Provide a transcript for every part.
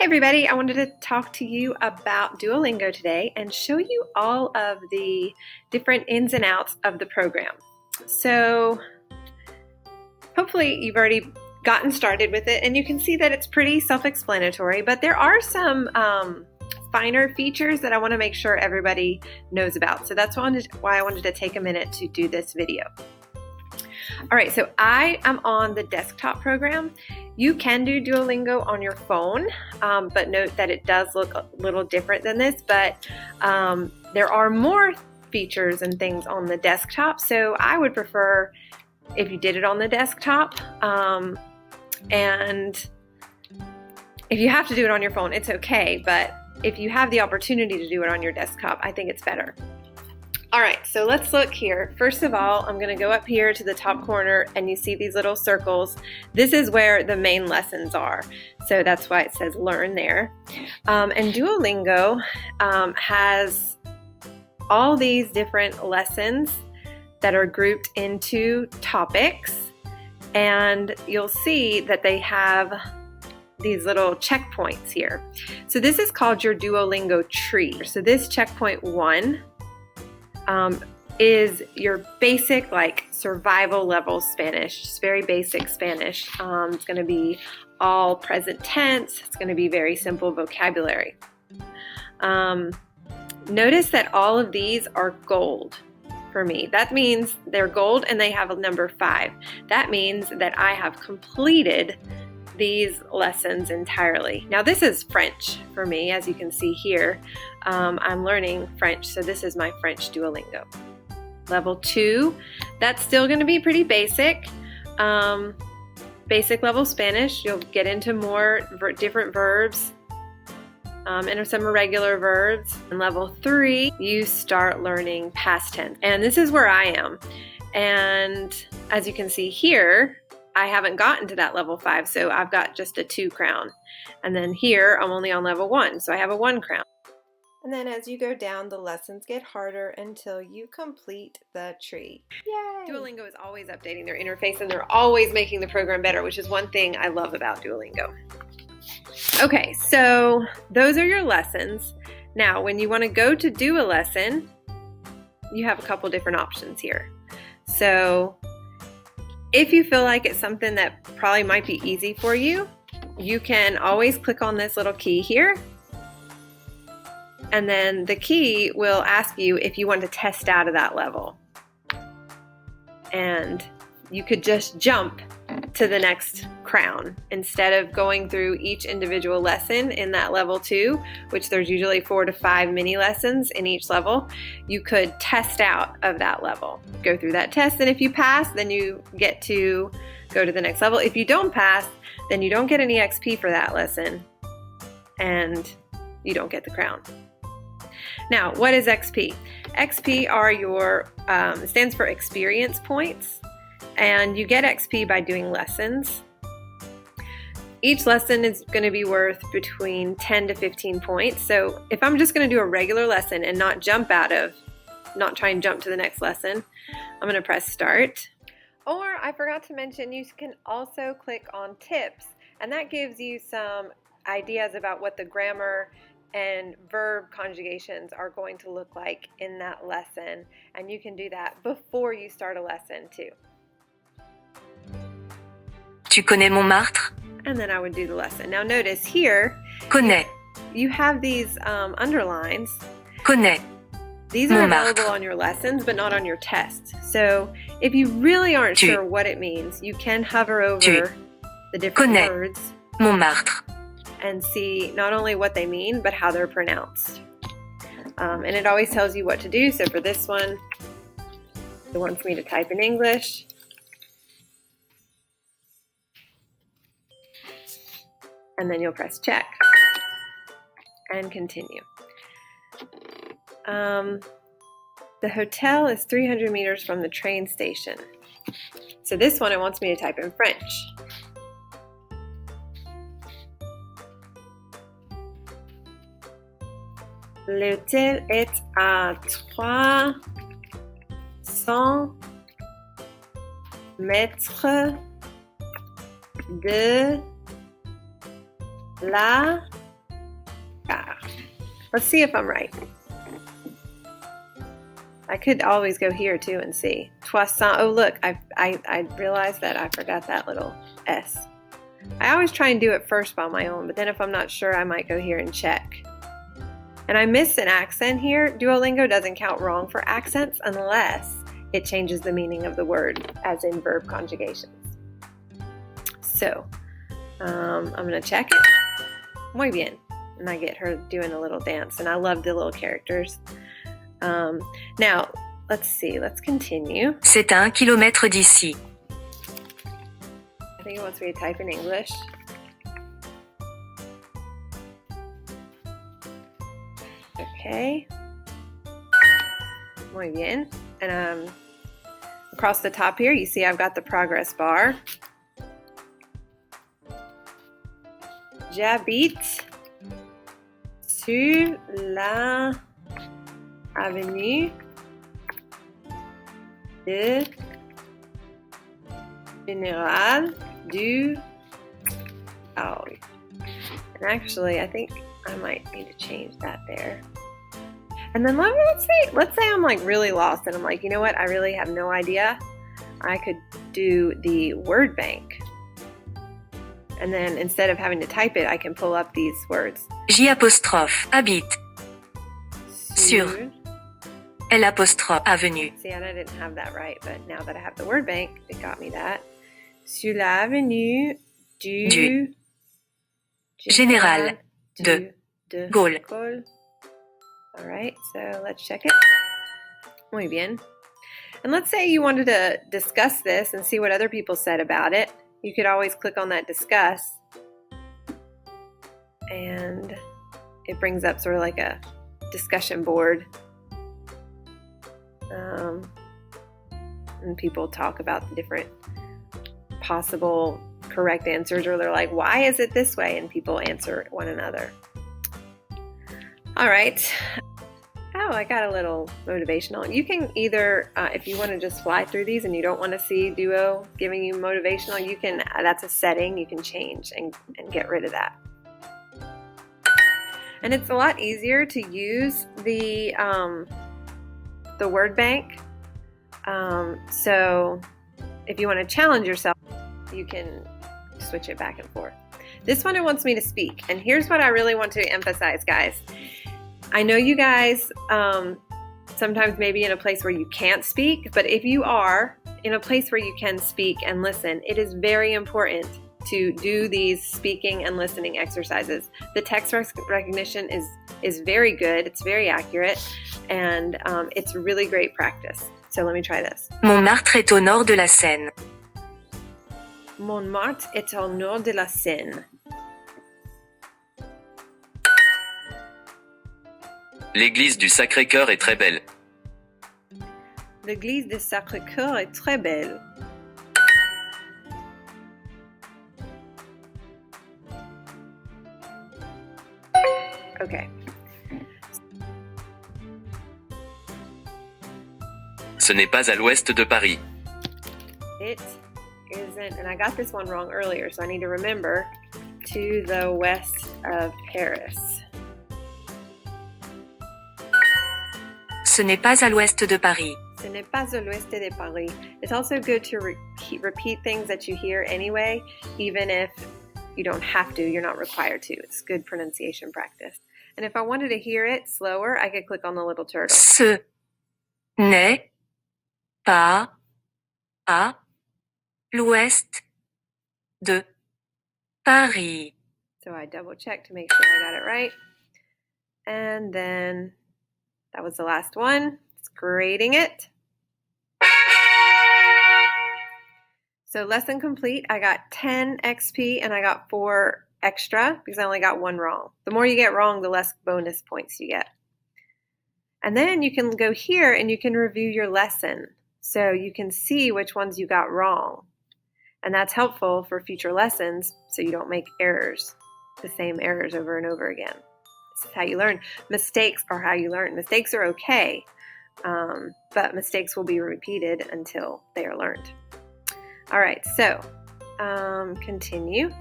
everybody, I wanted to talk to you about Duolingo today and show you all of the different ins and outs of the program. So hopefully you've already gotten started with it and you can see that it's pretty self-explanatory, but there are some finer features that I want to make sure everybody knows about. So that's why I wanted to take a minute to do this video. All right, so I am on the desktop program. You can do Duolingo on your phone, but note that it does look a little different than this, but there are more features and things on the desktop, so I would prefer if you did it on the desktop, and if you have to do it on your phone, it's okay, but if you have the opportunity to do it on your desktop, I think it's better. All right, so let's look here. First of all, I'm going to go up here to the top corner and you see these little circles. This is where the main lessons are. So that's why it says learn there. And Duolingo has all these different lessons that are grouped into topics. And you'll see that they have these little checkpoints here. So this is called your Duolingo tree. So this checkpoint 1 is your basic, like, survival level Spanish, just very basic Spanish. It's going to be all present tense. It's going to be very simple vocabulary. Notice that all of these are gold for me. That means they're gold and they have a number 5. That means that I have completed these lessons entirely. Now this is French for me, as you can see here. I'm learning French, so this is my French Duolingo. Level 2, that's still going to be pretty basic. Basic level Spanish, you'll get into more different verbs and some irregular verbs. And level 3, you start learning past tense. And this is where I am. And as you can see here, I haven't gotten to that level 5, so I've got just a 2 crown. And then here, I'm only on level 1, so I have a 1 crown. And then as you go down, the lessons get harder until you complete the tree. Yay! Duolingo is always updating their interface, and they're always making the program better, which is one thing I love about Duolingo. Okay, so those are your lessons. Now, when you want to go to do a lesson, you have a couple different options here. So if you feel like it's something that probably might be easy for you, you can always click on this little key here. And then the key will ask you if you want to test out of that level. And you could just jump to the next crown instead of going through each individual lesson in that level 2, which there's usually 4 to 5 mini lessons in each level. You could test out of that level, go through that test, and if you pass, then you get to go to the next level. If you don't pass, then you don't get any XP for that lesson and you don't get the crown. Now, what is XP? XP are your, stands for experience points, and you get XP by doing lessons. Each lesson is going to be worth between 10 to 15 points. So if I'm just going to do a regular lesson and not try and jump to the next lesson, I'm going to press start. Or I forgot to mention, you can also click on tips, and that gives you some ideas about what the grammar and verb conjugations are going to look like in that lesson. And you can do that before you start a lesson too. Tu connais Montmartre? And then I would do the lesson. Now notice here, Connais. you have these underlines. Connais. These are Montmartre. available on your lessons, but not on your test. So if you really aren't sure what it means, you can hover over the different Connais. words Montmartre. and see not only what they mean, but how they're pronounced. And it always tells you what to do. So for this one, it wants me to type in English. And then you'll press check and continue. The hotel is 300 meters from the train station. So this one, it wants me to type in French. L'hôtel est à 300 mètres de la Let's see if I'm right. I could always go here too and see. Toisson. Oh, look, I realized that I forgot that little S. I always try and do it first by my own, but then if I'm not sure, I might go here and check. And I missed an accent here. Duolingo doesn't count wrong for accents unless it changes the meaning of the word, as in verb conjugations. So, I'm going to check it. Muy bien. And I get her doing a little dance, and I love the little characters. Now, let's see. Let's continue. C'est à 1 kilomètre d'ici. I think it wants me to type in English. Okay. Muy bien. And across the top here, you see I've got the progress bar. J'habite sur la avenue de Général du Paris. And actually, I think I might need to change that there. And then let's say I'm like really lost and I'm like, you know what? I really have no idea. I could do the word bank. And then instead of having to type it, I can pull up these words. J apostrophe habite sur L apostrophe avenue. See, and I didn't have that right, but now that I have the word bank, it got me that. Sur l'avenue du Général de Gaulle. All right, so let's check it. Muy bien. And let's say you wanted to discuss this and see what other people said about it. You could always click on that discuss, and it brings up sort of like a discussion board. And people talk about the different possible correct answers, or they're like, why is it this way? And people answer one another. All right. Oh, I got a little motivational. You can either, if you want to just fly through these and you don't want to see Duo giving you motivational, you can, that's a setting you can change and get rid of that. And it's a lot easier to use the word bank. So if you want to challenge yourself, you can switch it back and forth. This one, it wants me to speak. And here's what I really want to emphasize, guys. I know you guys sometimes maybe in a place where you can't speak, but if you are in a place where you can speak and listen, it is very important to do these speaking and listening exercises. The text recognition is very good, it's very accurate, and it's really great practice. So let me try this. Montmartre est au nord de la Seine. Montmartre est au nord de la Seine. L'église du Sacré-Cœur est très belle. L'église du Sacré-Cœur est très belle. Okay. Ce n'est pas à l'ouest de Paris. It isn't, and I got this one wrong earlier, so I need to remember, to the west of Paris. Ce n'est pas à l'ouest de Paris. Ce n'est pas à l'ouest de Paris. It's also good to repeat things that you hear anyway, even if you don't have to, you're not required to. It's good pronunciation practice. And if I wanted to hear it slower, I could click on the little turtle. Ce n'est pas à l'ouest de Paris. So I double check to make sure I got it right. And then that was the last one. It's grading it. So lesson complete, I got 10 XP and I got 4 extra because I only got 1 wrong. The more you get wrong, the less bonus points you get. And then you can go here and you can review your lesson. So you can see which ones you got wrong. And that's helpful for future lessons so you don't make errors, the same errors over and over again. This is how you learn. Mistakes are how you learn. Mistakes are okay, but mistakes will be repeated until they are learned. All right, so continue.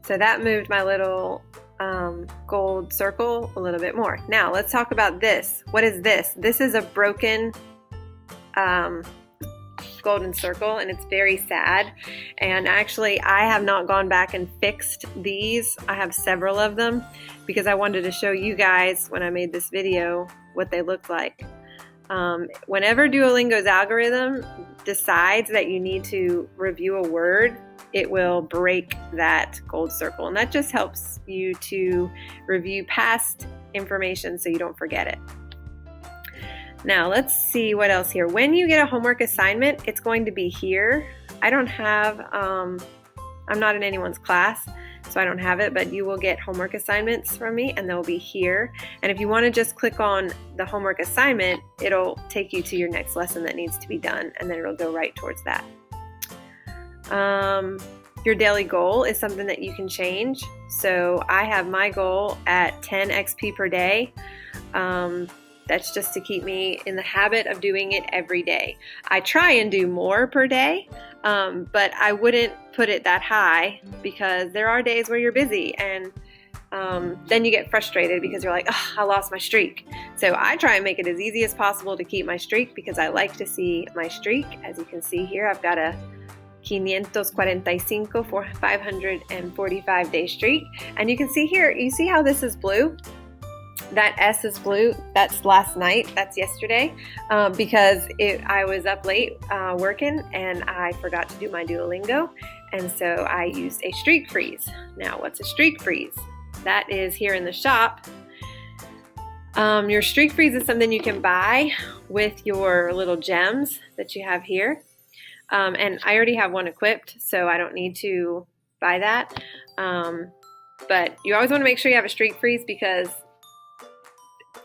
So that moved my little gold circle a little bit more. Now let's talk about this. What is this? This is a broken golden circle, and it's very sad. And actually, I have not gone back and fixed these. I have several of them because I wanted to show you guys when I made this video what they look like. Whenever Duolingo's algorithm decides that you need to review a word, it will break that gold circle, and that just helps you to review past information so you don't forget it. Now let's see what else here. When you get a homework assignment, it's going to be here. I don't have, I'm not in anyone's class, so I don't have it, but you will get homework assignments from me, and they'll be here. And if you want to just click on the homework assignment, it'll take you to your next lesson that needs to be done, and then it'll go right towards that. Your daily goal is something that you can change. So I have my goal at 10 XP per day. That's just to keep me in the habit of doing it every day. I try and do more per day, but I wouldn't put it that high because there are days where you're busy, and then you get frustrated because you're like, oh, I lost my streak. So I try and make it as easy as possible to keep my streak because I like to see my streak. As you can see here, I've got a 545 for 545 day streak. And you can see here, you see how this is blue? That S is blue. That's last night. That's yesterday because I was up late working and I forgot to do my Duolingo. And so I used a streak freeze. Now, what's a streak freeze? That is here in the shop. Your streak freeze is something you can buy with your little gems that you have here. And I already have one equipped, so I don't need to buy that. But you always want to make sure you have a streak freeze because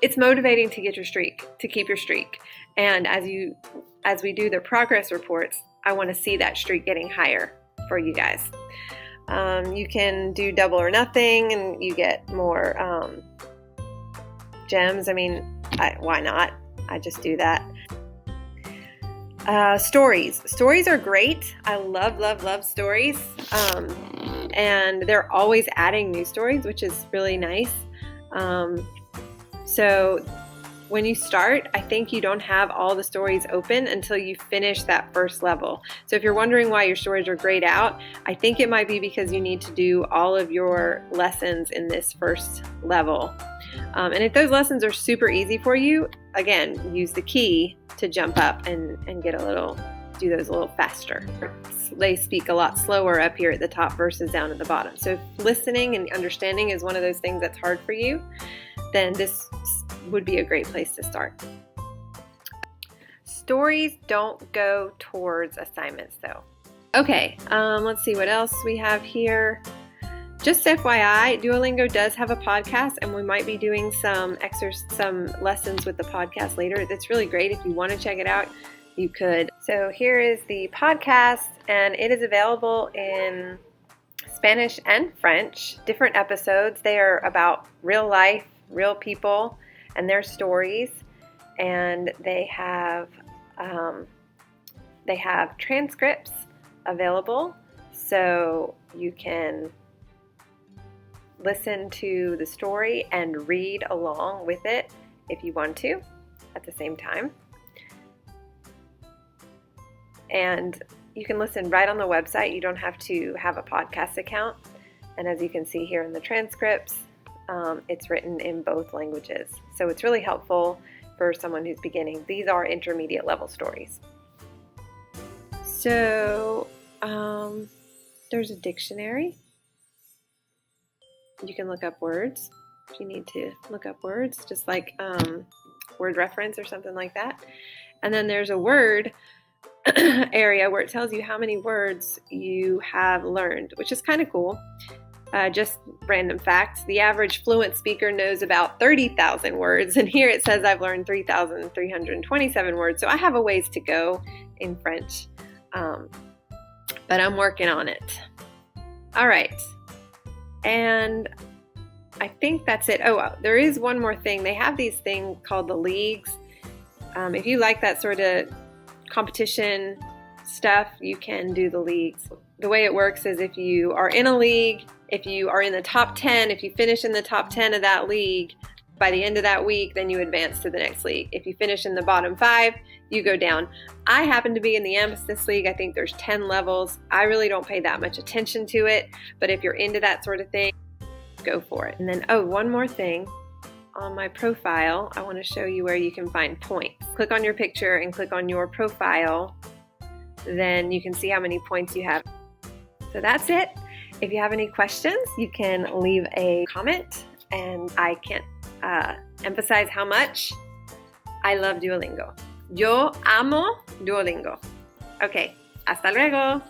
it's motivating to get your streak, to keep your streak. And as we do the progress reports, I want to see that streak getting higher for you guys. You can do double or nothing, and you get more gems. I mean, why not? I just do that. Stories. Stories are great. I love stories. And they're always adding new stories, which is really nice. So when you start, I think you don't have all the stories open until you finish that first level. So if you're wondering why your stories are grayed out, I think it might be because you need to do all of your lessons in this first level. And if those lessons are super easy for you, again, use the key to jump up and do those a little faster. They speak a lot slower up here at the top versus down at the bottom. So if listening and understanding is one of those things that's hard for you, then this would be a great place to start. Stories don't go towards assignments though. Okay, let's see what else we have here. Just FYI, Duolingo does have a podcast, and we might be doing some lessons with the podcast later. That's really great. If you want to check it out, you could. So here is the podcast, and it is available in Spanish and French, different episodes. They are about real life, real people, and their stories, and they have transcripts available, so you can listen to the story and read along with it if you want to at the same time. And you can listen right on the website. You don't have to have a podcast account. And as you can see here in the transcripts, it's written in both languages. So it's really helpful for someone who's beginning. These are intermediate level stories. So there's a dictionary. You can look up words if you need to look up words, just like word reference or something like that. And then there's a word area where it tells you how many words you have learned, which is kind of cool. Just random facts. The average fluent speaker knows about 30,000 words, and here it says I've learned 3,327 words. So I have a ways to go in French, but I'm working on it. All right. And I think that's it. Oh, there is one more thing. They have these things called the leagues. If you like that sort of competition stuff, you can do the leagues. The way it works is if you are in a league, if you are in the top 10, if you finish in the top 10 of that league, by the end of that week, then you advance to the next league. If you finish in the bottom 5, you go down. I happen to be in the Emphasis League. I think there's 10 levels. I really don't pay that much attention to it, but if you're into that sort of thing, go for it. And then, one more thing. On my profile, I want to show you where you can find points. Click on your picture and click on your profile. Then you can see how many points you have. So that's it. If you have any questions, you can leave a comment, and I can't emphasize how much I love Duolingo. Yo amo Duolingo. Okay, hasta luego.